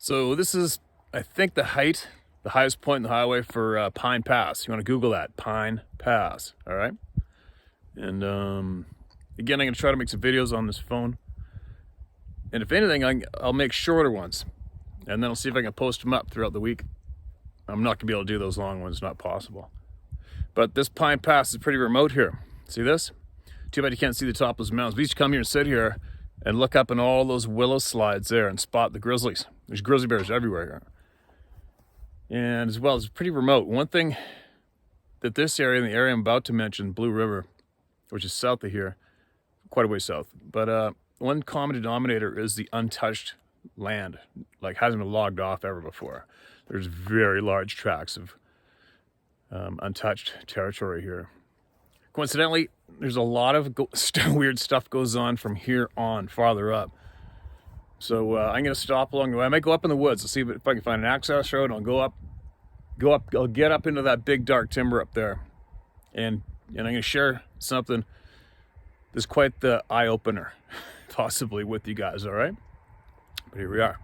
So this is, I think, the highest point in the highway for Pine Pass. You want to Google that, Pine Pass, all right? And again, I'm going to try to make some videos on this phone. And if anything, I'll make shorter ones. And then I'll see if I can post them up throughout the week. I'm not going to be able to do those long ones, not possible. But this Pine Pass is pretty remote here. See this? Too bad you can't see the top of those mountains. We used to come here and sit here and look up in all those willow slides there and spot the grizzlies. There's grizzly bears everywhere here. And as well, it's pretty remote. One thing that this area, and the area I'm about to mention, Blue River, which is south of here, quite a way south, but one common denominator is the untouched land, like hasn't been logged off ever before. There's very large tracts of untouched territory here. Coincidentally, there's a lot of weird stuff goes on from here on, farther up. So I'm going to stop along the way. I might go up in the woods to see if I can find an access road. I'll go up, I'll get up into that big dark timber up there. And I'm going to share something that's quite the eye-opener, possibly with you guys, all right? But here we are.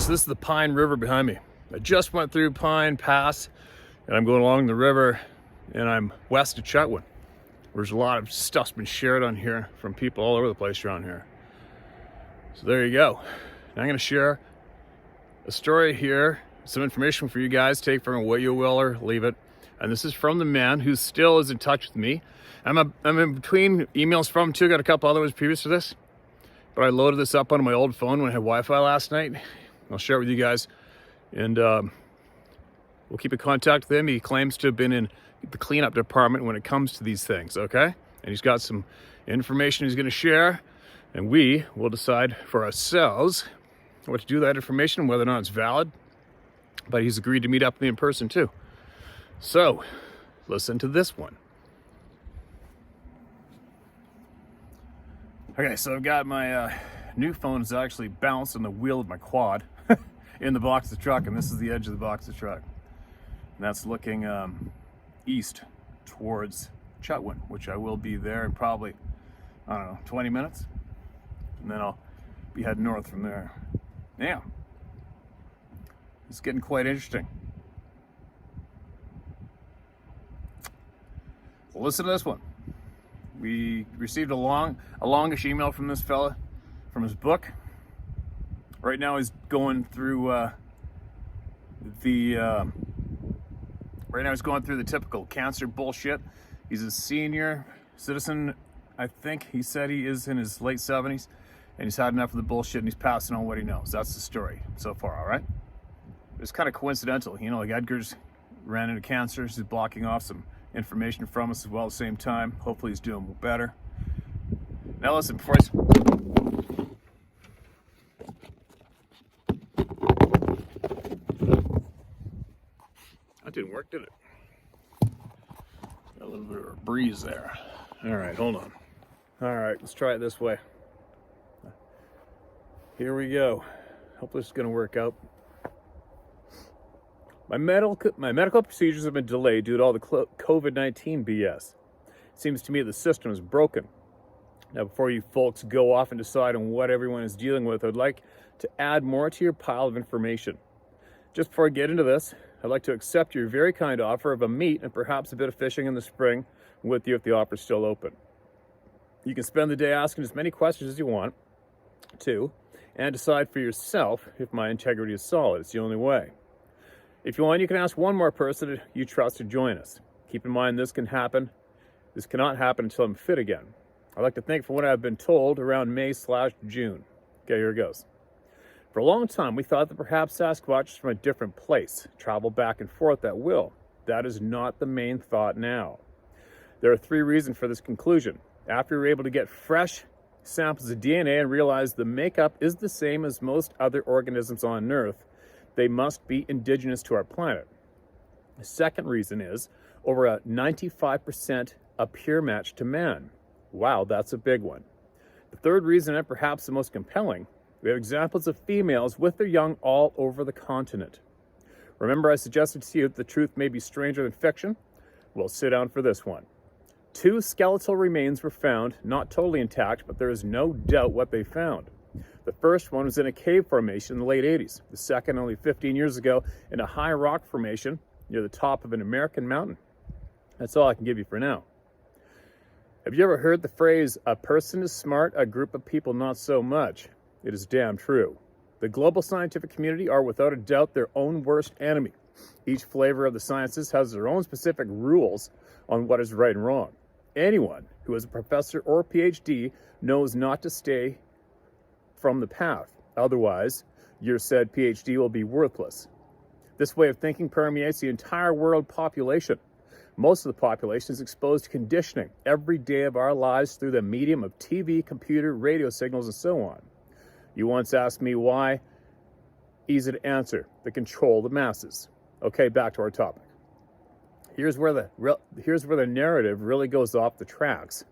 So this is the Pine River behind me. I just went through Pine Pass and I'm going along the river and I'm west of Chetwynd. There's a lot of stuff's been shared on here from people all over the place around here. So there you go. Now I'm going to share a story here, some information for you guys. Take from it what you will or leave it. And this is from the man who still is in touch with me. I'm in between emails from him too. Got a couple other ones previous to this. But I loaded this up on my old phone when I had Wi-Fi last night. I'll share it with you guys, and we'll keep in contact with him. He claims to have been in the cleanup department when it comes to these things, okay? And he's got some information he's going to share, and we will decide for ourselves what to do with that information, whether or not it's valid. But he's agreed to meet up with me in person too. So, listen to this one. Okay, so I've got my new phone is actually balanced on the wheel of my quad in the box of the truck, and this is the edge of the box of the truck. And that's looking east towards Chetwynd, which I will be there in probably, I don't know, 20 minutes. And then I'll be heading north from there. Yeah. It's getting quite interesting. Well, listen to this one. We received a longish email from this fella, from his book. Right now he's going through the typical cancer bullshit. He's a senior citizen. I think he said he is in his late 70s, and he's had enough of the bullshit and he's passing on what he knows. That's the story so far, all right? It's kind of coincidental, you know, like Edgar's ran into cancer. He's blocking off some information from us as well at the same time. Hopefully he's doing better. Now listen, before I work, did it? Got a little bit of a breeze there. All right, hold on. All right, let's try it this way. Here we go. Hope this is going to work out. My medical procedures have been delayed due to all the COVID-19 BS. It seems to me the system is broken. Now, before you folks go off and decide on what everyone is dealing with, I'd like to add more to your pile of information. Just before I get into this, I'd like to accept your very kind offer of a meet and perhaps a bit of fishing in the spring with you if the offer is still open. You can spend the day asking as many questions as you want to and decide for yourself if my integrity is solid. It's the only way. If you want, you can ask one more person you trust to join us. Keep in mind this cannot happen until I'm fit again. I'd like to think from what I've been told around May/June. Okay, here it goes. For a long time, we thought that perhaps Sasquatch is from a different place, travel back and forth at will. That is not the main thought now. There are 3 reasons for this conclusion. After we were able to get fresh samples of DNA and realize the makeup is the same as most other organisms on Earth, they must be indigenous to our planet. The second reason is over a 95% a pure match to man. Wow, that's a big one. The third reason, and perhaps the most compelling, we have examples of females with their young all over the continent. Remember I suggested to you that the truth may be stranger than fiction? Well, sit down for this one. 2 skeletal remains were found, not totally intact, but there is no doubt what they found. The first one was in a cave formation in the late 80s. The second, only 15 years ago, in a high rock formation near the top of an American mountain. That's all I can give you for now. Have you ever heard the phrase, a person is smart, a group of people not so much? It is damn true. The global scientific community are without a doubt their own worst enemy. Each flavor of the sciences has their own specific rules on what is right and wrong. Anyone who is a professor or PhD knows not to stay from the path. Otherwise, your said PhD will be worthless. This way of thinking permeates the entire world population. Most of the population is exposed to conditioning every day of our lives through the medium of TV, computer, radio signals, and so on. You once asked me why. Easy to answer. They control the masses. Okay, back to our topic. Here's where the narrative really goes off the tracks.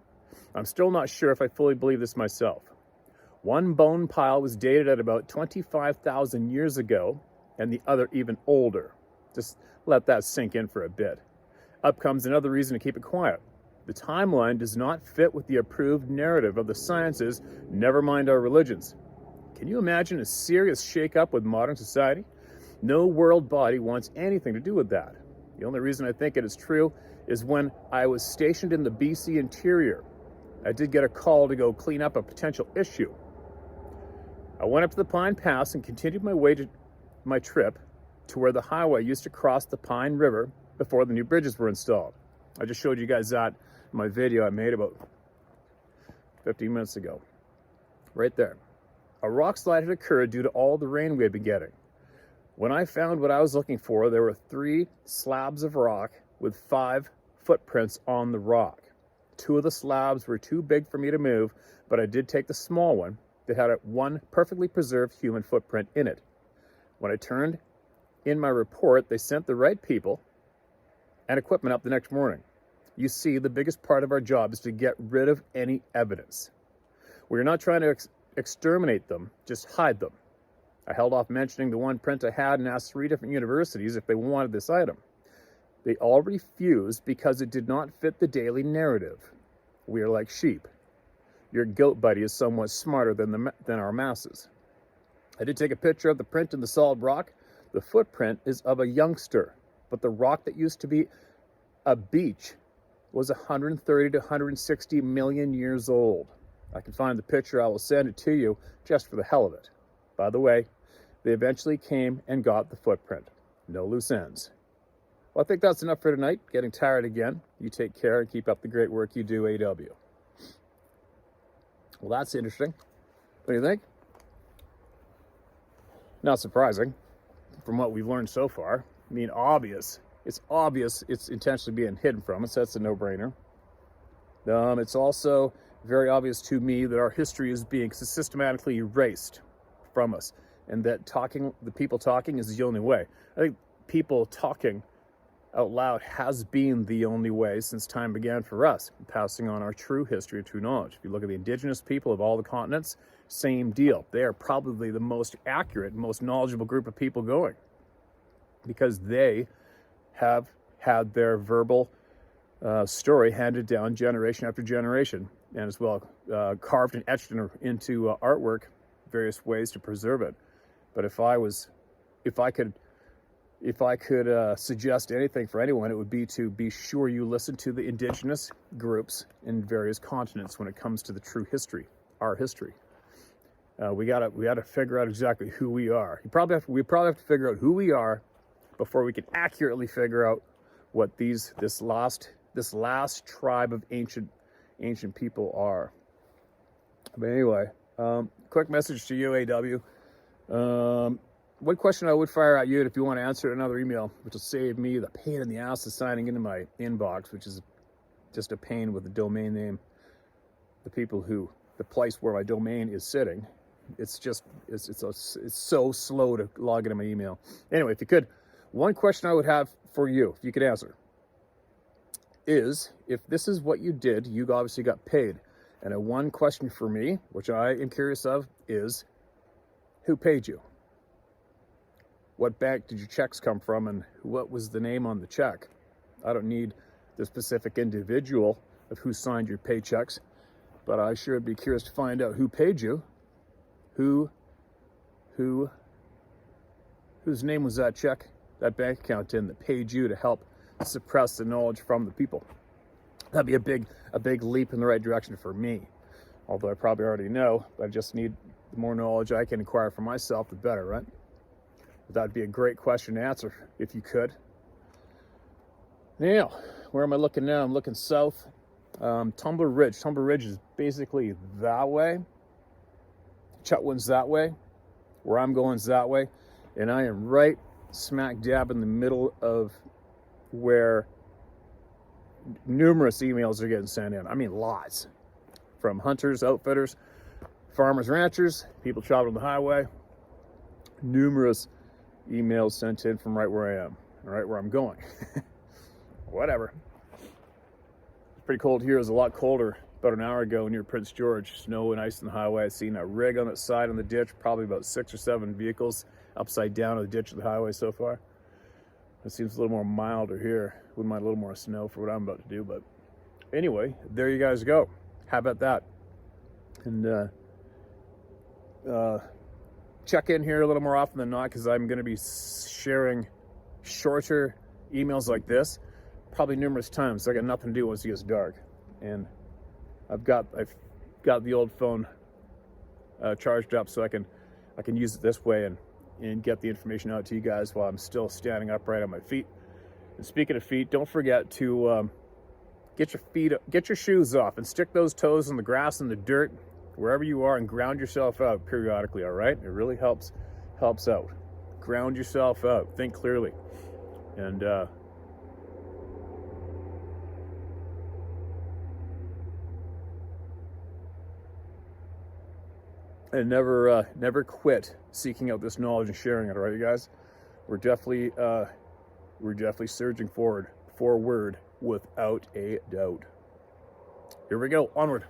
I'm still not sure if I fully believe this myself. One bone pile was dated at about 25,000 years ago, and the other even older. Just let that sink in for a bit. Up comes another reason to keep it quiet. The timeline does not fit with the approved narrative of the sciences, never mind our religions. Can you imagine a serious shake-up with modern society? No world body wants anything to do with that. The only reason I think it is true is when I was stationed in the BC interior. I did get a call to go clean up a potential issue. I went up to the Pine Pass and continued my trip to where the highway used to cross the Pine River before the new bridges were installed. I just showed you guys that in my video I made about 15 minutes ago. Right there. A rock slide had occurred due to all the rain we had been getting. When I found what I was looking for, there were 3 slabs of rock with 5 footprints on the rock. 2 of the slabs were too big for me to move, but I did take the small one that had one perfectly preserved human footprint in it. When I turned in my report, they sent the right people and equipment up the next morning. You see, the biggest part of our job is to get rid of any evidence. We are not trying to exterminate them, just hide them. I held off mentioning the one print I had and asked 3 different universities if they wanted this item. They all refused because it did not fit the daily narrative. We are like sheep. Your goat buddy is somewhat smarter than our masses. I did take a picture of the print in the solid rock. The footprint is of a youngster, but the rock that used to be a beach was 130 to 160 million years old. I can find the picture. I will send it to you just for the hell of it. By the way, they eventually came and got the footprint. No loose ends. Well, I think that's enough for tonight. Getting tired again. You take care and keep up the great work you do, AW. Well, that's interesting. What do you think? Not surprising from what we've learned so far. I mean, obvious. It's obvious it's intentionally being hidden from us. That's a no-brainer. It's also very obvious to me that our history is being systematically erased from us, and that the people talking is the only way. I think people talking out loud has been the only way since time began for us, passing on our true history, true knowledge. If you look at the indigenous people of all the continents, same deal. They are probably the most accurate, most knowledgeable group of people going, because they have had their verbal story handed down generation after generation, and as well carved and etched into artwork, various ways to preserve it. But if I could suggest anything for anyone, it would be to be sure you listen to the indigenous groups in various continents when it comes to the true history, our history. We gotta figure out exactly who we are. We probably have to figure out who we are before we can accurately figure out what this last tribe of ancient people are. But anyway, quick message to you, AW. One question I would fire at you, and if you want to answer it, another email, which will save me the pain in the ass of signing into my inbox, which is just a pain with the domain name, the place where my domain is sitting. It's so slow to log into my email. Anyway, if you could, one question I would have for you, if you could answer, is if this is what you did, you obviously got paid. And one question for me, which I am curious of, is who paid you? What bank did your checks come from, and what was the name on the check? I don't need the specific individual of who signed your paychecks, but I sure would be curious to find out who paid you. Whose name was that check, that bank account in that paid you to help suppress the knowledge from the people? That'd be a big leap in the right direction for me. Although I probably already know, but I just need the more knowledge I can acquire for myself, the better, right? That'd be a great question to answer if you could. Now, where am I looking now? I'm looking south. Tumbler Ridge. Tumbler Ridge is basically that way. Chetwynd's that way. Where I'm going is that way. And I am right smack dab in the middle of where numerous emails are getting sent in. I mean, lots. From hunters, outfitters, farmers, ranchers, people traveling the highway. Numerous emails sent in from right where I am, right where I'm going. Whatever. It's pretty cold here. It was a lot colder about an hour ago near Prince George. Snow and ice on the highway. I seen a rig on its side on the ditch, probably about 6 or 7 vehicles upside down on the ditch of the highway so far. It seems a little more milder here. Wouldn't mind a little more snow for what I'm about to do, but anyway, there you guys go. How about that? And check in here a little more often than not, because I'm going to be sharing shorter emails like this probably numerous times. I got nothing to do once it gets dark, and I've got the old phone charged up so I can use it this way and get the information out to you guys while I'm still standing upright on my feet. And speaking of feet, don't forget to get your shoes off and stick those toes in the grass and the dirt wherever you are, and ground yourself out periodically, all right? It really helps out. Ground yourself out. Think clearly. And never quit seeking out this knowledge and sharing it, all right, you guys? We're definitely surging forward without a doubt. Here we go, onward.